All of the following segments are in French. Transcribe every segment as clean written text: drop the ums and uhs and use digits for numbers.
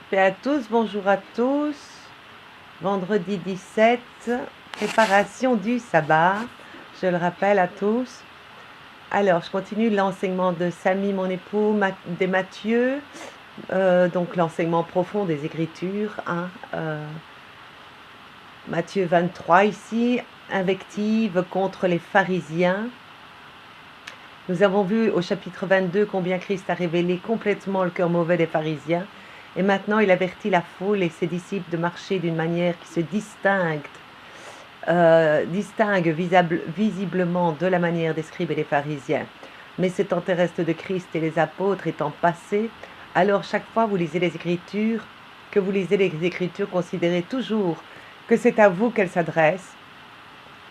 Et à tous, bonjour à tous. Vendredi 17, préparation du sabbat. Je le rappelle à tous. Alors, je continue l'enseignement de Samy, mon époux, de Matthieu. Donc, l'enseignement profond des Écritures. Matthieu 23 ici, invective contre les pharisiens. Nous avons vu au chapitre 22 combien Christ a révélé complètement le cœur mauvais des pharisiens. Et maintenant, il avertit la foule et ses disciples de marcher d'une manière qui se distingue visiblement de la manière des scribes et des pharisiens. Mais ce temps terrestre de Christ et les apôtres étant passé, alors chaque fois que vous lisez les Écritures, considérez toujours que c'est à vous qu'elles s'adressent,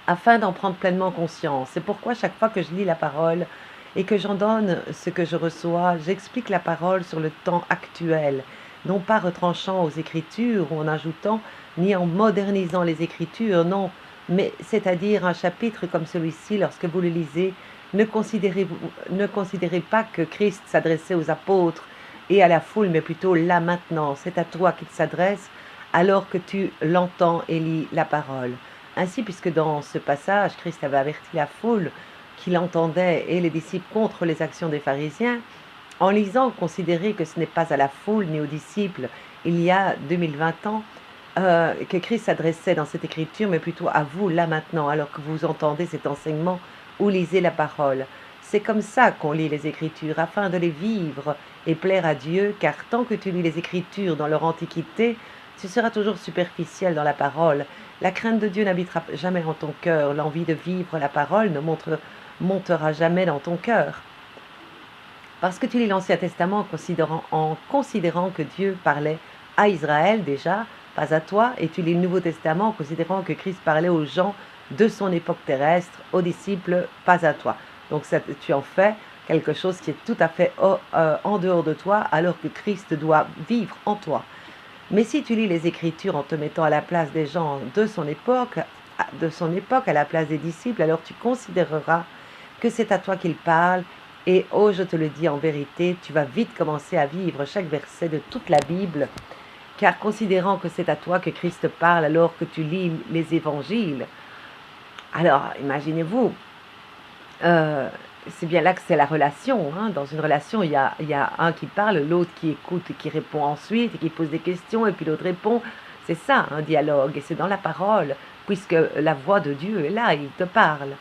afin d'en prendre pleinement conscience. C'est pourquoi chaque fois que je lis la parole et que j'en donne ce que je reçois, j'explique la parole sur le temps actuel, non pas retranchant aux Écritures ou en ajoutant, ni en modernisant les Écritures, non, mais c'est-à-dire un chapitre comme celui-ci, lorsque vous le lisez, ne considérez pas que Christ s'adressait aux apôtres et à la foule, mais plutôt là maintenant, c'est à toi qu'il s'adresse alors que tu l'entends et lis la parole. Ainsi, puisque dans ce passage, Christ avait averti la foule qu'il entendait et les disciples contre les actions des pharisiens, en lisant, considérez que ce n'est pas à la foule ni aux disciples, il y a 2020 ans, que Christ s'adressait dans cette écriture, mais plutôt à vous, là maintenant, alors que vous entendez cet enseignement ou lisez la parole. C'est comme ça qu'on lit les Écritures, afin de les vivre et plaire à Dieu, car tant que tu lis les Écritures dans leur antiquité, tu seras toujours superficiel dans la parole. La crainte de Dieu n'habitera jamais en ton cœur, l'envie de vivre la parole ne montera jamais dans ton cœur. Parce que tu lis l'Ancien Testament en considérant que Dieu parlait à Israël déjà, pas à toi, et tu lis le Nouveau Testament en considérant que Christ parlait aux gens de son époque terrestre, aux disciples, pas à toi. Donc tu en fais quelque chose qui est tout à fait en dehors de toi, alors que Christ doit vivre en toi. Mais si tu lis les Écritures en te mettant à la place des gens de son époque, à la place des disciples, alors tu considéreras que c'est à toi qu'il parle. Et oh, je te le dis en vérité, tu vas vite commencer à vivre chaque verset de toute la Bible, car considérant que c'est à toi que Christ parle alors que tu lis les évangiles, alors imaginez-vous, c'est bien là que c'est la relation. Dans une relation, il y a un qui parle, l'autre qui écoute et qui répond ensuite, et qui pose des questions, et puis l'autre répond. C'est ça, un dialogue, et c'est dans la parole, puisque la voix de Dieu est là, il te parle.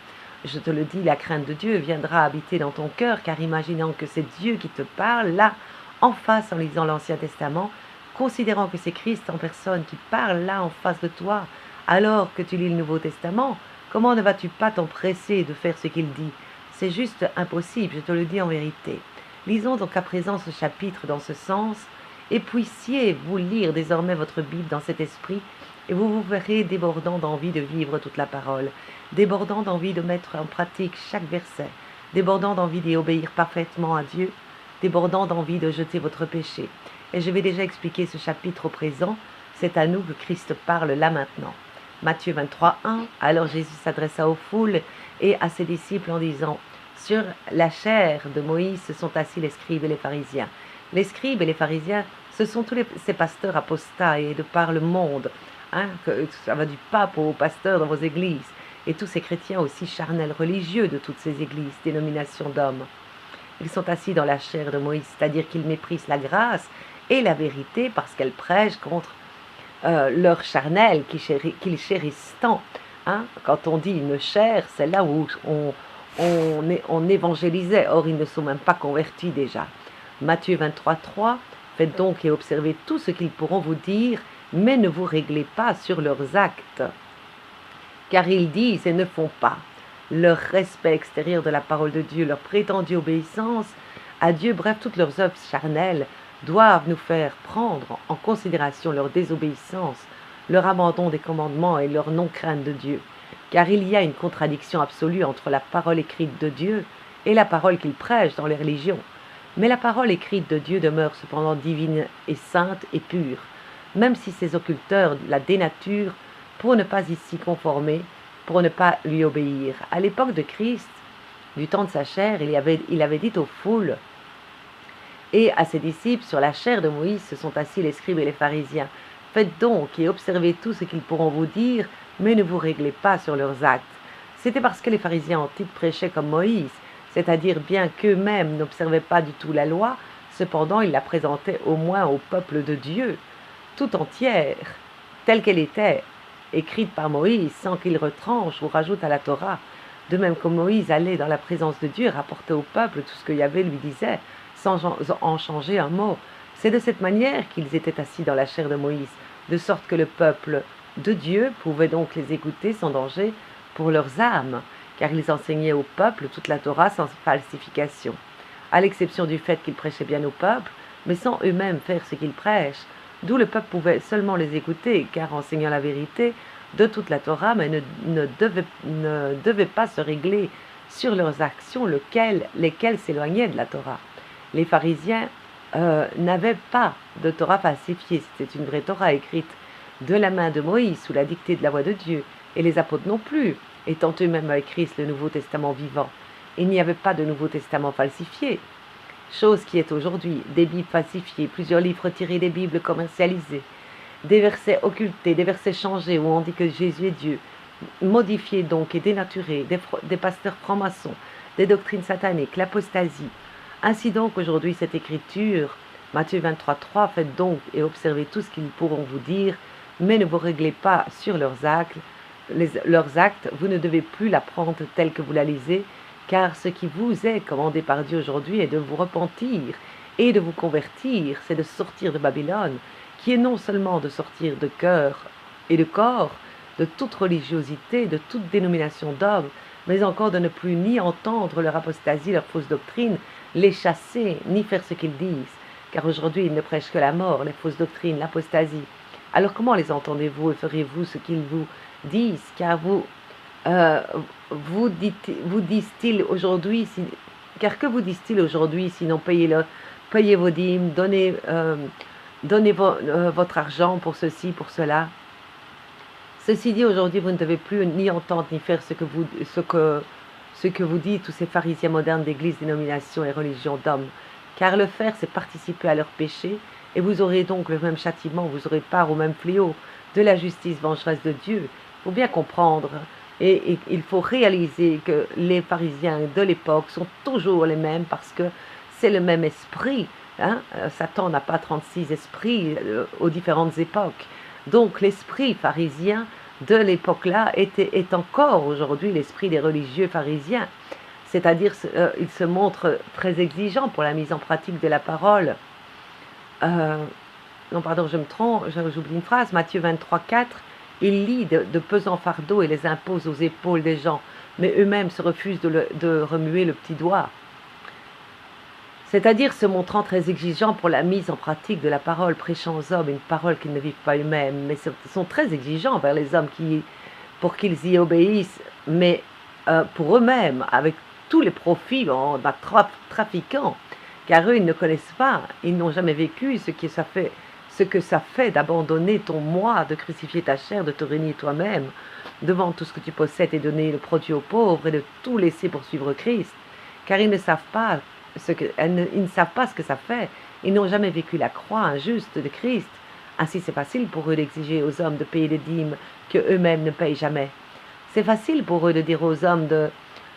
Je te le dis, la crainte de Dieu viendra habiter dans ton cœur, car imaginant que c'est Dieu qui te parle, là, en face, en lisant l'Ancien Testament, considérant que c'est Christ en personne qui parle là, en face de toi, alors que tu lis le Nouveau Testament, comment ne vas-tu pas t'empresser de faire ce qu'il dit? C'est juste impossible, je te le dis en vérité. Lisons donc à présent ce chapitre dans ce sens, et puissiez-vous lire désormais votre Bible dans cet esprit, et vous vous verrez débordant d'envie de vivre toute la parole, débordant d'envie de mettre en pratique chaque verset, débordant d'envie d'y obéir parfaitement à Dieu, débordant d'envie de jeter votre péché. Et je vais déjà expliquer ce chapitre au présent, c'est à nous que Christ parle là maintenant. Matthieu 23, 1, alors Jésus s'adressa aux foules et à ses disciples en disant, sur la chair de Moïse se sont assis les scribes et les pharisiens. Les scribes et les pharisiens, ce sont tous ces pasteurs apostats et de par le monde. Que ça va du pape aux pasteurs dans vos églises. Et tous ces chrétiens aussi charnels religieux de toutes ces églises, dénominations d'hommes. Ils sont assis dans la chair de Moïse, c'est-à-dire qu'ils méprisent la grâce et la vérité parce qu'elles prêchent contre leur charnel qu'ils chérissent tant. Quand on dit une chair, c'est là où on évangélisait, or ils ne sont même pas convertis déjà. Matthieu 23, 3, faites donc et observez tout ce qu'ils pourront vous dire, mais ne vous réglez pas sur leurs actes, car ils disent et ne font pas. Leur respect extérieur de la parole de Dieu, leur prétendue obéissance à Dieu, bref, toutes leurs œuvres charnelles, doivent nous faire prendre en considération leur désobéissance, leur abandon des commandements et leur non-crainte de Dieu. Car il y a une contradiction absolue entre la parole écrite de Dieu et la parole qu'ils prêchent dans les religions. Mais la parole écrite de Dieu demeure cependant divine et sainte et pure, même si ses occulteurs la dénaturent pour ne pas y s'y conformer, pour ne pas lui obéir. À l'époque de Christ, du temps de sa chair, il avait dit aux foules, Et à ses disciples, sur la chair de Moïse, se sont assis les scribes et les pharisiens. Faites donc et observez tout ce qu'ils pourront vous dire, mais ne vous réglez pas sur leurs actes. C'était parce que les pharisiens antiques prêchaient comme Moïse, c'est-à-dire bien qu'eux-mêmes n'observaient pas du tout la loi, cependant ils la présentaient au moins au peuple de Dieu, tout entière, telle qu'elle était, écrite par Moïse, sans qu'il retranche ou rajoute à la Torah. De même que Moïse allait dans la présence de Dieu et rapportait au peuple tout ce que Yahvé lui disait, sans en changer un mot. C'est de cette manière qu'ils étaient assis dans la chair de Moïse, de sorte que le peuple de Dieu pouvait donc les écouter sans danger pour leurs âmes, car ils enseignaient au peuple toute la Torah sans falsification, à l'exception du fait qu'ils prêchaient bien au peuple, mais sans eux-mêmes faire ce qu'ils prêchent, d'où le peuple pouvait seulement les écouter, car enseignant la vérité de toute la Torah, mais ne devait pas se régler sur leurs actions, lesquelles s'éloignaient de la Torah. Les pharisiens n'avaient pas de Torah falsifiée, c'était une vraie Torah écrite de la main de Moïse sous la dictée de la voix de Dieu, et les apôtres non plus, étant eux-mêmes avec Christ le Nouveau Testament vivant. Il n'y avait pas de Nouveau Testament falsifié, chose qui est aujourd'hui, des Bibles falsifiées, plusieurs livres tirés des Bibles commercialisés, des versets occultés, des versets changés où on dit que Jésus est Dieu, modifiés donc et dénaturés, des pasteurs francs-maçons, des doctrines sataniques, l'apostasie. Ainsi donc aujourd'hui cette écriture, Matthieu 23,3, faites donc et observez tout ce qu'ils pourront vous dire, mais ne vous réglez pas sur leurs actes, vous ne devez plus la prendre telle que vous la lisez, car ce qui vous est commandé par Dieu aujourd'hui est de vous repentir et de vous convertir, c'est de sortir de Babylone, qui est non seulement de sortir de cœur et de corps, de toute religiosité, de toute dénomination d'hommes, mais encore de ne plus ni entendre leur apostasie, leur fausse doctrine, les chasser, ni faire ce qu'ils disent, car aujourd'hui ils ne prêchent que la mort, les fausses doctrines, l'apostasie. Alors comment les entendez-vous et ferez-vous ce qu'ils vous disent, car vous disent-ils aujourd'hui, car que vous disent-ils aujourd'hui, sinon payez vos dîmes, donnez votre argent pour ceci, pour cela. Ceci dit, aujourd'hui, vous ne devez plus ni entendre ni faire ce que vous dites, tous ces pharisiens modernes d'église, dénominations et religions d'hommes. Car le faire, c'est participer à leur péché, et vous aurez donc le même châtiment, vous aurez part au même fléau de la justice vengeresse de Dieu. Il faut bien comprendre, et il faut réaliser que les pharisiens de l'époque sont toujours les mêmes, parce que c'est le même esprit. Satan n'a pas 36 esprits aux différentes époques. Donc l'esprit pharisien de l'époque-là est encore aujourd'hui l'esprit des religieux pharisiens. C'est-à-dire il se montre très exigeant pour la mise en pratique de la parole. Non, pardon, je me trompe, j'oublie une phrase. Matthieu 23,4, il lie de pesants fardeaux et les impose aux épaules des gens, mais eux-mêmes se refusent de remuer le petit doigt. C'est-à-dire se montrant très exigeants pour la mise en pratique de la parole, prêchant aux hommes une parole qu'ils ne vivent pas eux-mêmes, mais sont très exigeants vers les hommes pour qu'ils y obéissent, mais pour eux-mêmes, avec tous les profits en trafiquant, car eux, ils ne connaissent pas, ils n'ont jamais vécu ce que ça fait d'abandonner ton moi, de crucifier ta chair, de te renier toi-même, devant tout ce que tu possèdes et donner le produit aux pauvres et de tout laisser pour suivre Christ, car ils ne savent pas ce que ça fait. Ils n'ont jamais vécu la croix injuste de Christ. Ainsi, c'est facile pour eux d'exiger aux hommes de payer des dîmes que eux-mêmes ne payent jamais. C'est facile pour eux de dire aux hommes de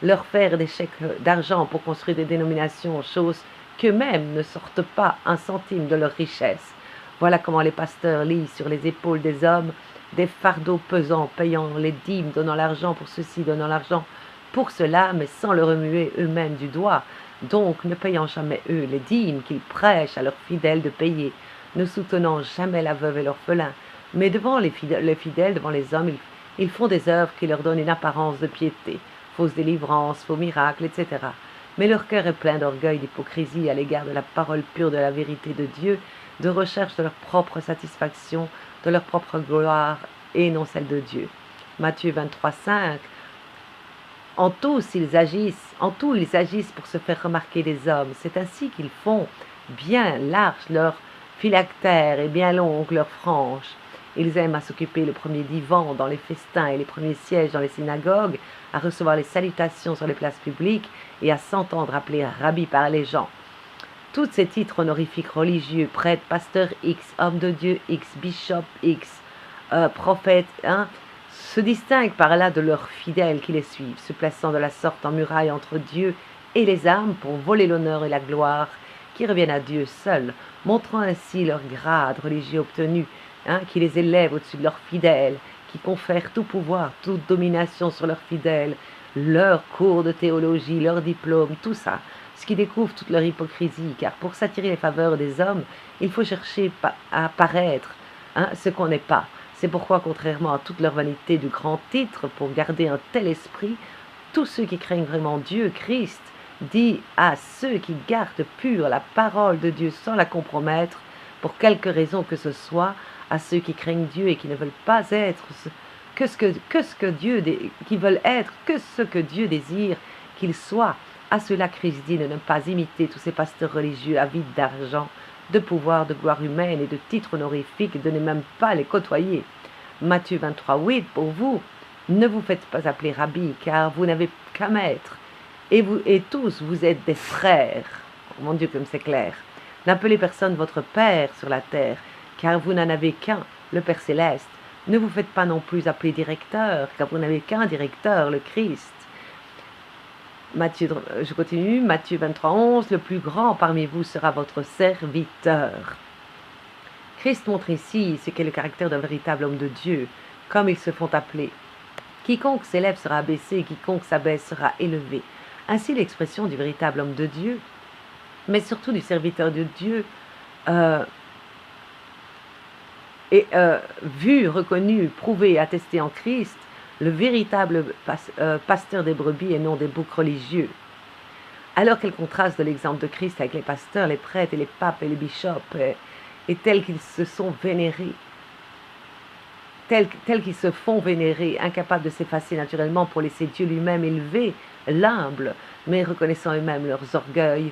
leur faire des chèques d'argent pour construire des dénominations, choses qu'eux-mêmes ne sortent pas un centime de leur richesse. Voilà comment les pasteurs lisent sur les épaules des hommes des fardeaux pesants, payant les dîmes, donnant l'argent pour ceci, donnant l'argent pour cela, mais sans le remuer eux-mêmes du doigt. Donc, ne payant jamais eux les dîmes qu'ils prêchent à leurs fidèles de payer, ne soutenant jamais la veuve et l'orphelin, mais devant les fidèles, devant les hommes, ils font des œuvres qui leur donnent une apparence de piété, fausse délivrance, faux miracles, etc. Mais leur cœur est plein d'orgueil, d'hypocrisie à l'égard de la parole pure de la vérité de Dieu, de recherche de leur propre satisfaction, de leur propre gloire, et non celle de Dieu. Matthieu 23,5. En tout, ils agissent pour se faire remarquer des hommes. C'est ainsi qu'ils font bien large leur phylactère et bien longue leur frange. Ils aiment à s'occuper le premier divan dans les festins et les premiers sièges dans les synagogues, à recevoir les salutations sur les places publiques et à s'entendre appeler rabbi par les gens. Tous ces titres honorifiques religieux, prêtre, pasteur X, homme de Dieu X, bishop X, prophète, hein, se distinguent par là de leurs fidèles qui les suivent, se plaçant de la sorte en muraille entre Dieu et les âmes pour voler l'honneur et la gloire qui reviennent à Dieu seul, montrant ainsi leur grade religieux obtenu, hein, qui les élève au-dessus de leurs fidèles, qui confère tout pouvoir, toute domination sur leurs fidèles, leurs cours de théologie, leurs diplômes, tout ça, ce qui découvre toute leur hypocrisie, car pour s'attirer les faveurs des hommes, il faut chercher à paraître, hein, ce qu'on n'est pas. C'est pourquoi, contrairement à toute leur vanité du grand titre, pour garder un tel esprit, tous ceux qui craignent vraiment Dieu, Christ, dit à ceux qui gardent pure la parole de Dieu sans la compromettre, pour quelque raison que ce soit, à ceux qui craignent Dieu et qui ne veulent pas être qui veulent être que ce que Dieu désire qu'ils soient. À cela, Christ dit de ne pas imiter tous ces pasteurs religieux avides d'argent, de pouvoir, de gloire humaine et de titres honorifiques, de ne même pas les côtoyer. Matthieu 23, 8, pour vous, ne vous faites pas appeler rabbi, car vous n'avez qu'un maître, et tous vous êtes des frères. Oh, mon Dieu, comme c'est clair. N'appelez personne votre Père sur la terre, car vous n'en avez qu'un, le Père céleste. Ne vous faites pas non plus appeler directeur, car vous n'avez qu'un directeur, le Christ. Je continue, Matthieu 23, 11, le plus grand parmi vous sera votre serviteur. Christ montre ici ce qu'est le caractère d'un véritable homme de Dieu, comme ils se font appeler. Quiconque s'élève sera abaissé, quiconque s'abaisse sera élevé. Ainsi l'expression du véritable homme de Dieu, mais surtout du serviteur de Dieu, est vu, reconnu, prouvé, attesté en Christ, le véritable pasteur des brebis et non des boucs religieux. Alors quel contraste de l'exemple de Christ avec les pasteurs, les prêtres et les papes et les bishops, et tels qu'ils se sont vénérés, tels qu'ils se font vénérer, incapables de s'effacer naturellement pour laisser Dieu lui-même élever l'humble, mais reconnaissant eux-mêmes leurs orgueils,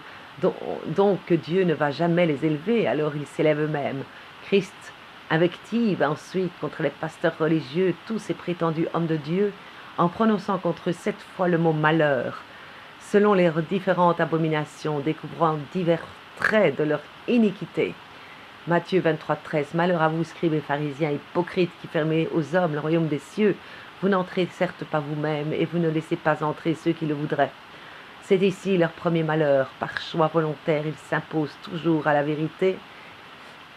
donc que Dieu ne va jamais les élever, alors ils s'élèvent eux-mêmes. Christ invective ensuite contre les pasteurs religieux, tous ces prétendus hommes de Dieu, en prononçant contre eux 7 fois le mot malheur, selon leurs différentes abominations, découvrant divers traits de leur iniquité. Matthieu 23, 13, malheur à vous, scribes et pharisiens, hypocrites, qui fermez aux hommes le royaume des cieux. Vous n'entrez certes pas vous-même, et vous ne laissez pas entrer ceux qui le voudraient. C'est ici leur premier malheur. Par choix volontaire, ils s'imposent toujours à la vérité.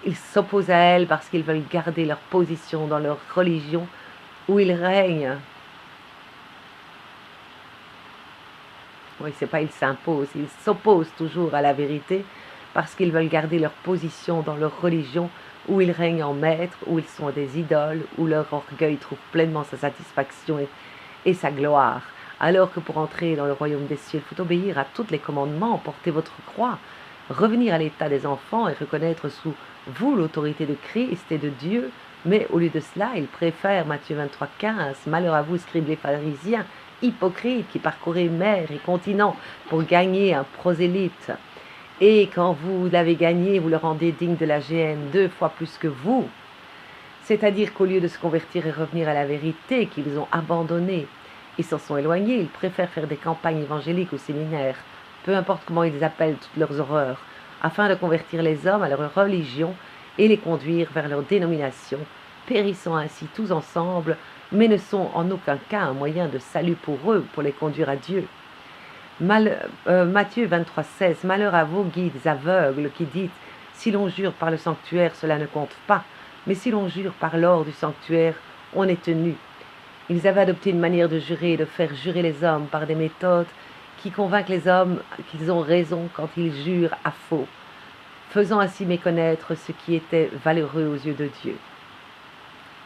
Ils s'opposent à elle parce qu'ils veulent garder leur position dans leur religion où ils règnent. Oui, c'est pas ils s'imposent, ils s'opposent toujours à la vérité parce qu'ils veulent garder leur position dans leur religion où ils règnent en maître, où ils sont des idoles, où leur orgueil trouve pleinement sa satisfaction et sa gloire. Alors que pour entrer dans le royaume des cieux, il faut obéir à tous les commandements, porter votre croix, revenir à l'état des enfants et reconnaître sous vous l'autorité de Christ et de Dieu, mais au lieu de cela, ils préfèrent, Matthieu 23, 15, malheur à vous, scribes les pharisiens, hypocrites qui parcourez mer et continent pour gagner un prosélyte. Et quand vous l'avez gagné, vous le rendez digne de la géhenne 2 fois plus que vous. C'est-à-dire qu'au lieu de se convertir et revenir à la vérité qu'ils ont abandonnée, ils s'en sont éloignés, ils préfèrent faire des campagnes évangéliques au séminaire, peu importe comment ils appellent toutes leurs horreurs, afin de convertir les hommes à leur religion et les conduire vers leur dénomination, périssant ainsi tous ensemble, mais ne sont en aucun cas un moyen de salut pour eux, pour les conduire à Dieu. Matthieu 23, 16, malheur à vous, guides aveugles, qui dites, si l'on jure par le sanctuaire, cela ne compte pas, mais si l'on jure par l'or du sanctuaire, on est tenu. Ils avaient adopté une manière de jurer et de faire jurer les hommes par des méthodes qui convainquent les hommes qu'ils ont raison quand ils jurent à faux, faisant ainsi méconnaître ce qui était valeureux aux yeux de Dieu.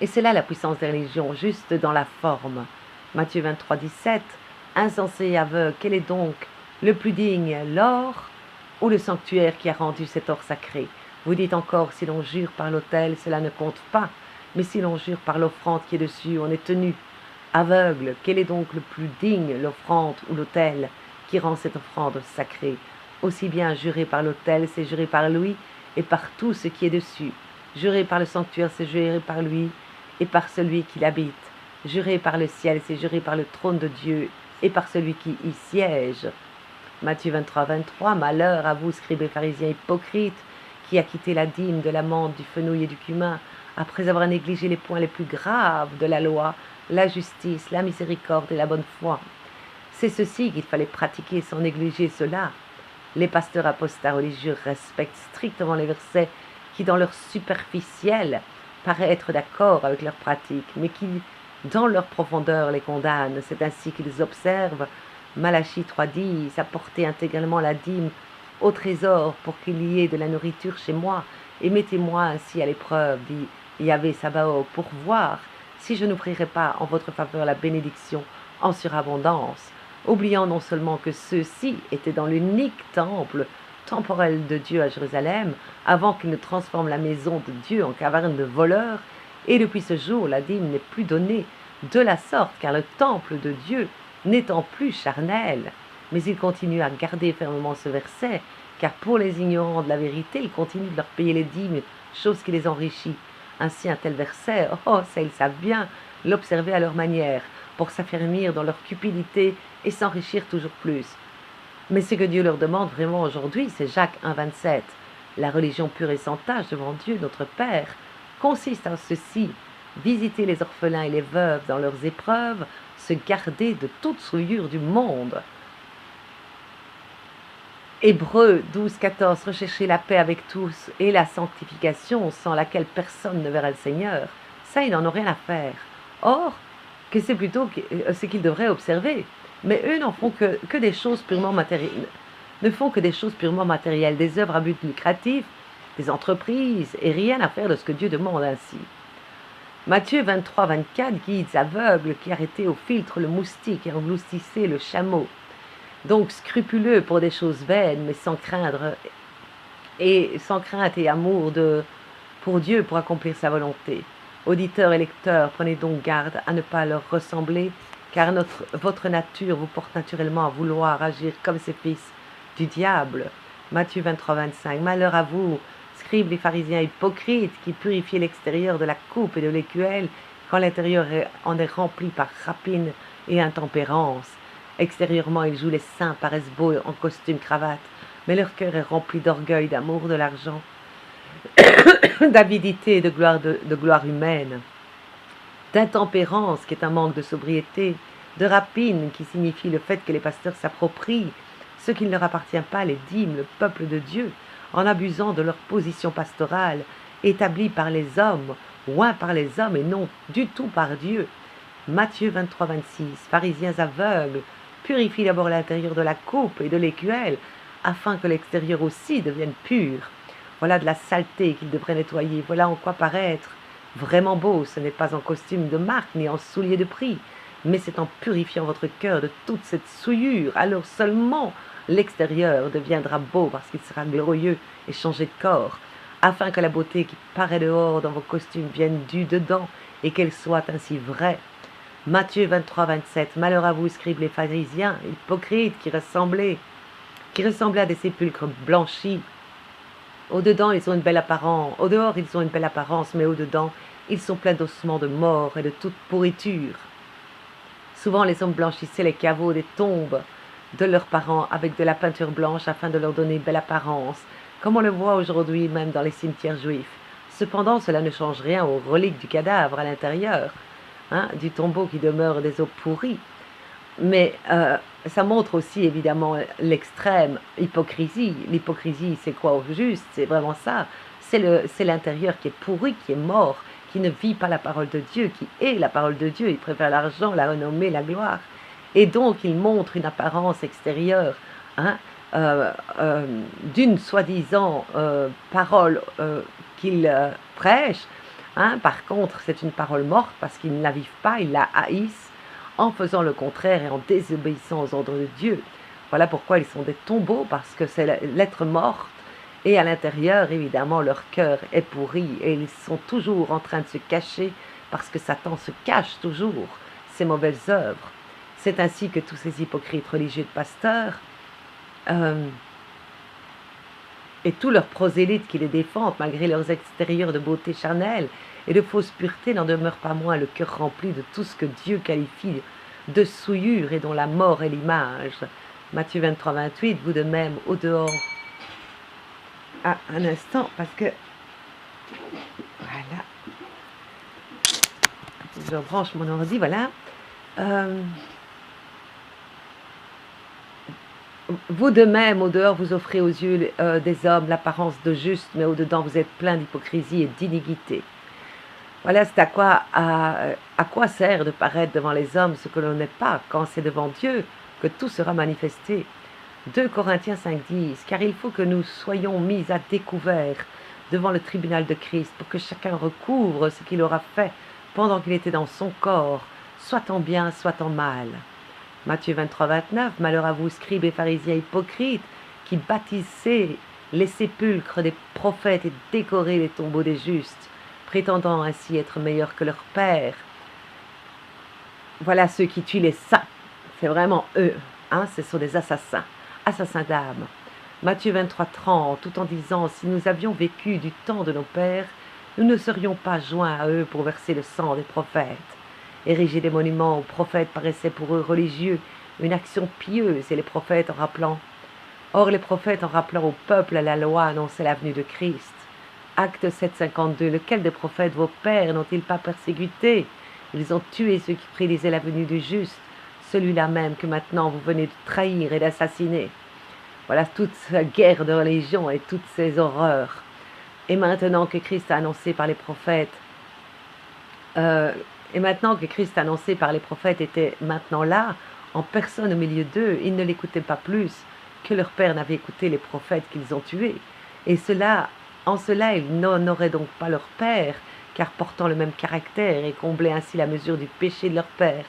Et c'est là la puissance des religions, juste dans la forme. Matthieu 23, 17, insensé et aveugle, quel est donc le plus digne, l'or ou le sanctuaire qui a rendu cet or sacré? Vous dites encore, si l'on jure par l'autel, cela ne compte pas, mais si l'on jure par l'offrande qui est dessus, on est tenu. Aveugle, quel est donc le plus digne, l'offrande ou l'autel qui rend cette offrande sacrée? Aussi bien jurer par l'autel, c'est jurer par lui et par tout ce qui est dessus. Jurer par le sanctuaire, c'est jurer par lui et par celui qui l'habite. Jurer par le ciel, c'est jurer par le trône de Dieu et par celui qui y siège. Matthieu 23, 23, malheur à vous, scribes et pharisiens hypocrites, qui acquittez la dîme de la menthe, du fenouil et du cumin, après avoir négligé les points les plus graves de la loi, la justice, la miséricorde et la bonne foi. C'est ceci qu'il fallait pratiquer sans négliger cela. Les pasteurs apostats religieux respectent strictement les versets qui, dans leur superficiel, paraissent être d'accord avec leurs pratiques, mais qui, dans leur profondeur, les condamnent. C'est ainsi qu'ils observent Malachie 3.10, apportez intégralement la dîme au trésor pour qu'il y ait de la nourriture chez moi, et mettez-moi ainsi à l'épreuve, dit Yahvé Sabaoth, pour voir si je n'ouvrirai pas en votre faveur la bénédiction en surabondance, oubliant non seulement que ceux-ci étaient dans l'unique temple temporel de Dieu à Jérusalem, avant qu'il ne transforme la maison de Dieu en caverne de voleurs, et depuis ce jour la dîme n'est plus donnée de la sorte, car le temple de Dieu n'étant plus charnel. Mais il continue à garder fermement ce verset, car pour les ignorants de la vérité, il continue de leur payer les dîmes, chose qui les enrichit. Ainsi un tel verset, ça ils savent bien l'observer à leur manière, pour s'affermir dans leur cupidité et s'enrichir toujours plus. Mais ce que Dieu leur demande vraiment aujourd'hui, c'est Jacques 1,27. La religion pure et sans tache devant Dieu, notre Père, consiste en ceci: visiter les orphelins et les veuves dans leurs épreuves, se garder de toute souillure du monde. Hébreux 12,14, rechercher la paix avec tous et la sanctification sans laquelle personne ne verra le Seigneur. Ça, ils n'en ont rien à faire. Or, que c'est plutôt ce qu'ils devraient observer. Mais eux n'en font que des choses purement matérielles, ne font que des choses purement matérielles, des œuvres à but lucratif, des entreprises, et rien à faire de ce que Dieu demande ainsi. Matthieu 23, 24, guides aveugles qui arrêtaient au filtre le moustique et engloutissaient le chameau. Donc scrupuleux pour des choses vaines, mais sans crainte et amour pour Dieu pour accomplir sa volonté. Auditeurs et lecteurs, prenez donc garde à ne pas leur ressembler, car votre nature vous porte naturellement à vouloir agir comme ces fils du diable. Matthieu 23, 25. Malheur à vous, scribes les pharisiens hypocrites, qui purifiez l'extérieur de la coupe et de l'écuelle, quand l'intérieur en est rempli par rapine et intempérance. Extérieurement, ils jouent les saints, paraissent beaux en costume cravate, mais leur cœur est rempli d'orgueil, d'amour de l'argent, d'avidité et de gloire humaine, d'intempérance qui est un manque de sobriété, de rapine qui signifie le fait que les pasteurs s'approprient ce qui ne leur appartient pas, les dîmes, le peuple de Dieu, en abusant de leur position pastorale, établie par les hommes, oint par les hommes et non du tout par Dieu. Matthieu 23, 26, pharisiens aveugles, purifie d'abord l'intérieur de la coupe et de l'écuelle, afin que l'extérieur aussi devienne pur. Voilà de la saleté qu'il devrait nettoyer, voilà en quoi paraître vraiment beau. Ce n'est pas en costume de marque ni en souliers de prix, mais c'est en purifiant votre cœur de toute cette souillure. Alors seulement l'extérieur deviendra beau, parce qu'il sera glorieux et changé de corps, afin que la beauté qui paraît dehors dans vos costumes vienne du dedans, et qu'elle soit ainsi vraie. Matthieu 23, 27. Malheur à vous, scribes les pharisiens, hypocrites, qui ressemblaient à des sépulcres blanchis. Au-dedans, ils ont une belle apparence. Au-dehors, ils ont une belle apparence, mais au-dedans, ils sont pleins d'ossements de mort et de toute pourriture. Souvent, les hommes blanchissaient les caveaux des tombes de leurs parents avec de la peinture blanche afin de leur donner belle apparence, comme on le voit aujourd'hui même dans les cimetières juifs. Cependant, cela ne change rien aux reliques du cadavre à l'intérieur, du tombeau qui demeure des os pourris. Mais ça montre aussi évidemment l'extrême hypocrisie. L'hypocrisie, c'est quoi au juste? C'est vraiment ça. C'est l'intérieur qui est pourri, qui est mort, qui ne vit pas la parole de Dieu, qui est la parole de Dieu. Il préfère l'argent, la renommée, la gloire. Et donc, il montre une apparence extérieure d'une soi-disant parole qu'il prêche. Par contre, c'est une parole morte parce qu'ils ne la vivent pas, ils la haïssent en faisant le contraire et en désobéissant aux ordres de Dieu. Voilà pourquoi ils sont des tombeaux, parce que c'est l'être morte, et à l'intérieur, évidemment, leur cœur est pourri, et ils sont toujours en train de se cacher, parce que Satan se cache toujours ses mauvaises œuvres. C'est ainsi que tous ces hypocrites religieux de pasteurs et tous leurs prosélytes qui les défendent, malgré leurs extérieurs de beauté charnelle et de fausse pureté, n'en demeurent pas moins le cœur rempli de tout ce que Dieu qualifie de souillure et dont la mort est l'image. Matthieu 23, 28, vous de même, au dehors. Ah, un instant, parce que... Voilà. Je branche mon ordi, voilà. Vous de même, au dehors, vous offrez aux yeux des hommes l'apparence de juste, mais au dedans, vous êtes plein d'hypocrisie et d'iniquité. Voilà, c'est à quoi sert de paraître devant les hommes ce que l'on n'est pas, quand c'est devant Dieu que tout sera manifesté. 2 Corinthiens 5,10 car il faut que nous soyons mis à découvert devant le tribunal de Christ pour que chacun recouvre ce qu'il aura fait pendant qu'il était dans son corps, soit en bien, soit en mal. Matthieu 23, 29 malheur à vous, scribes et pharisiens hypocrites, qui bâtissez les sépulcres des prophètes et décorez les tombeaux des justes, prétendant ainsi être meilleurs que leur père. Voilà ceux qui tuent les saints. C'est vraiment eux, hein, ce sont des assassins d'âme. Matthieu 23, 30, tout en disant, si nous avions vécu du temps de nos pères, nous ne serions pas joints à eux pour verser le sang des prophètes. Ériger des monuments aux prophètes paraissait pour eux religieux, une action pieuse, et les prophètes en rappelant. Or les prophètes en rappelant au peuple à la loi annonçaient la venue de Christ. Acte 7, 52, lequel des prophètes vos pères n'ont-ils pas persécuté? Ils ont tué ceux qui prédisaient la venue du juste, celui-là même que maintenant vous venez de trahir et d'assassiner. Voilà toute cette guerre de religion et toutes ces horreurs. Et maintenant que Christ a annoncé par les prophètes, était maintenant là, en personne au milieu d'eux, ils ne l'écoutaient pas plus que leur père n'avait écouté les prophètes qu'ils ont tués. Et en cela, ils n'honoraient donc pas leur père, car portant le même caractère et comblaient ainsi la mesure du péché de leur père.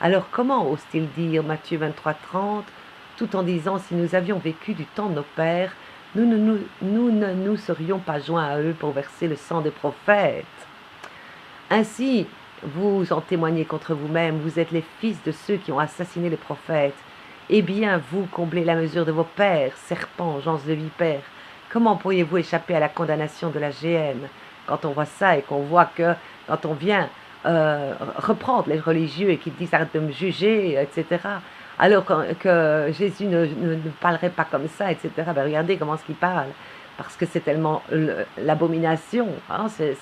Alors comment osent-ils dire, Matthieu 23, 30, tout en disant, si nous avions vécu du temps de nos pères, nous ne nous serions pas joints à eux pour verser le sang des prophètes. Ainsi, vous en témoignez contre vous-même, vous êtes les fils de ceux qui ont assassiné les prophètes. Eh bien, vous comblez la mesure de vos pères, serpents, gens de vipères. Comment pourriez-vous échapper à la condamnation de la géhenne? Quand on voit ça et qu'on voit que, quand on vient reprendre les religieux et qu'ils disent arrête de me juger, etc., alors que Jésus ne parlerait pas comme ça, etc., ben regardez comment est-ce qu'il parle, parce que c'est tellement l'abomination, hein, ils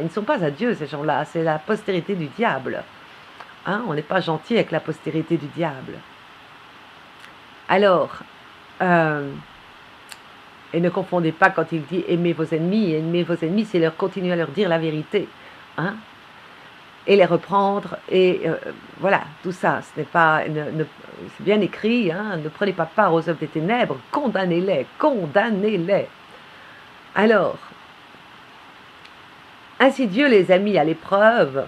ne sont pas à Dieu ces gens-là, c'est la postérité du diable, hein, on n'est pas gentil avec la postérité du diable. Alors, et ne confondez pas quand il dit aimez vos ennemis, c'est leur continuer à leur dire la vérité, hein, et les reprendre, et voilà, tout ça, ce n'est pas, c'est bien écrit, hein, ne prenez pas part aux œuvres des ténèbres, condamnez-les. Alors, ainsi Dieu les a mis à l'épreuve,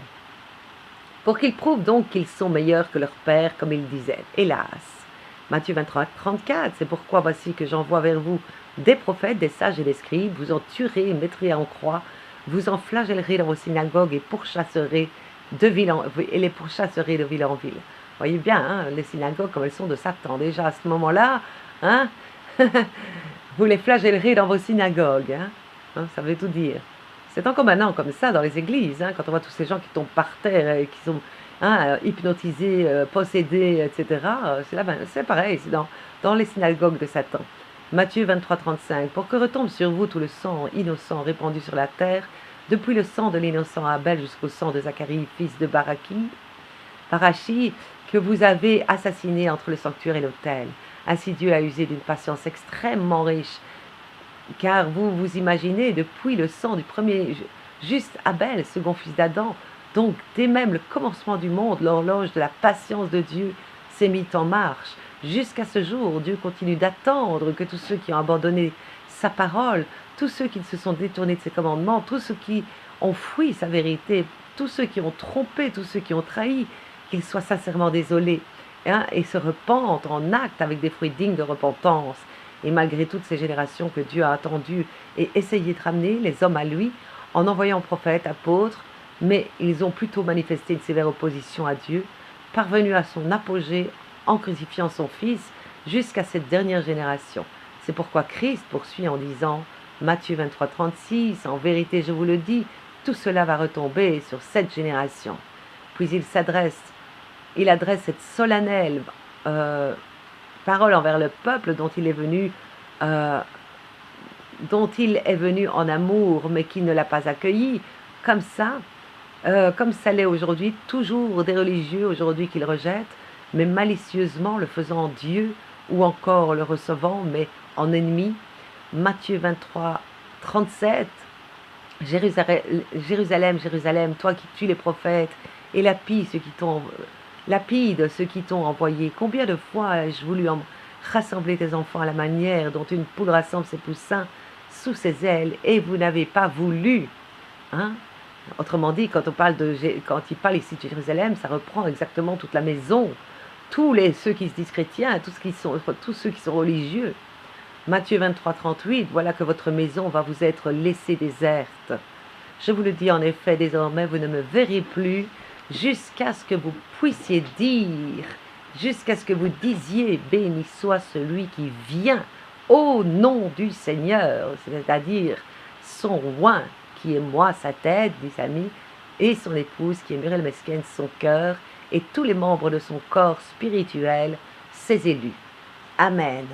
pour qu'ils prouvent donc qu'ils sont meilleurs que leur père, comme il disait, hélas. Matthieu 23, 34, c'est pourquoi voici que j'envoie vers vous des prophètes, des sages et des scribes, vous en tuerez et mettrez en croix, vous en flagellerez dans vos synagogues et les pourchasserez de ville en ville. Voyez bien, hein, les synagogues comme elles sont de Satan déjà à ce moment-là, hein, vous les flagellerez dans vos synagogues, hein, ça veut tout dire. C'est encore maintenant comme ça dans les églises, hein, quand on voit tous ces gens qui tombent par terre et qui sont hypnotisés, possédés, etc. C'est pareil, c'est dans les synagogues de Satan. Matthieu 23, 35, pour que retombe sur vous tout le sang innocent répandu sur la terre, depuis le sang de l'innocent Abel jusqu'au sang de Zacharie, fils de Barachi, que vous avez assassiné entre le sanctuaire et l'autel. Ainsi Dieu a usé d'une patience extrêmement riche, car vous vous imaginez, depuis le sang du premier juste Abel, second fils d'Adam, donc dès même le commencement du monde, l'horloge de la patience de Dieu s'est mise en marche. Jusqu'à ce jour, Dieu continue d'attendre que tous ceux qui ont abandonné sa parole, tous ceux qui se sont détournés de ses commandements, tous ceux qui ont fui sa vérité, tous ceux qui ont trompé, tous ceux qui ont trahi, qu'ils soient sincèrement désolés, hein, et se repentent en acte avec des fruits dignes de repentance. Et malgré toutes ces générations que Dieu a attendues et essayé de ramener les hommes à lui, en envoyant prophètes, apôtres, mais ils ont plutôt manifesté une sévère opposition à Dieu, parvenu à son apogée en crucifiant son Fils jusqu'à cette dernière génération. C'est pourquoi Christ poursuit en disant, Matthieu 23, 36, en vérité je vous le dis, tout cela va retomber sur cette génération. Puis il adresse cette solennelle parole envers le peuple euh, dont il est venu en amour, mais qui ne l'a pas accueilli, comme ça l'est aujourd'hui, toujours des religieux aujourd'hui qui le rejettent, mais malicieusement le faisant en Dieu, ou encore le recevant, mais en ennemi. Matthieu 23, 37, Jérusalem, Jérusalem, Jérusalem, toi qui tues les prophètes et lapide ceux qui t'ont envoyé. Combien de fois ai-je voulu rassembler tes enfants à la manière dont une poule rassemble ses poussins sous ses ailes, et vous n'avez pas voulu. Hein? Autrement dit, quand il parle ici de Jérusalem, ça reprend exactement toute la maison, ceux qui se disent chrétiens, tous ceux qui sont religieux. Matthieu 23, 38, voilà que votre maison va vous être laissée déserte. Je vous le dis en effet, désormais vous ne me verrez plus, jusqu'à ce que vous puissiez dire, jusqu'à ce que vous disiez, béni soit celui qui vient au nom du Seigneur, c'est-à-dire son roi, qui est moi, sa tête, dit Samy, et son épouse, qui est Muriel Mesken, son cœur, et tous les membres de son corps spirituel, ses élus. Amen.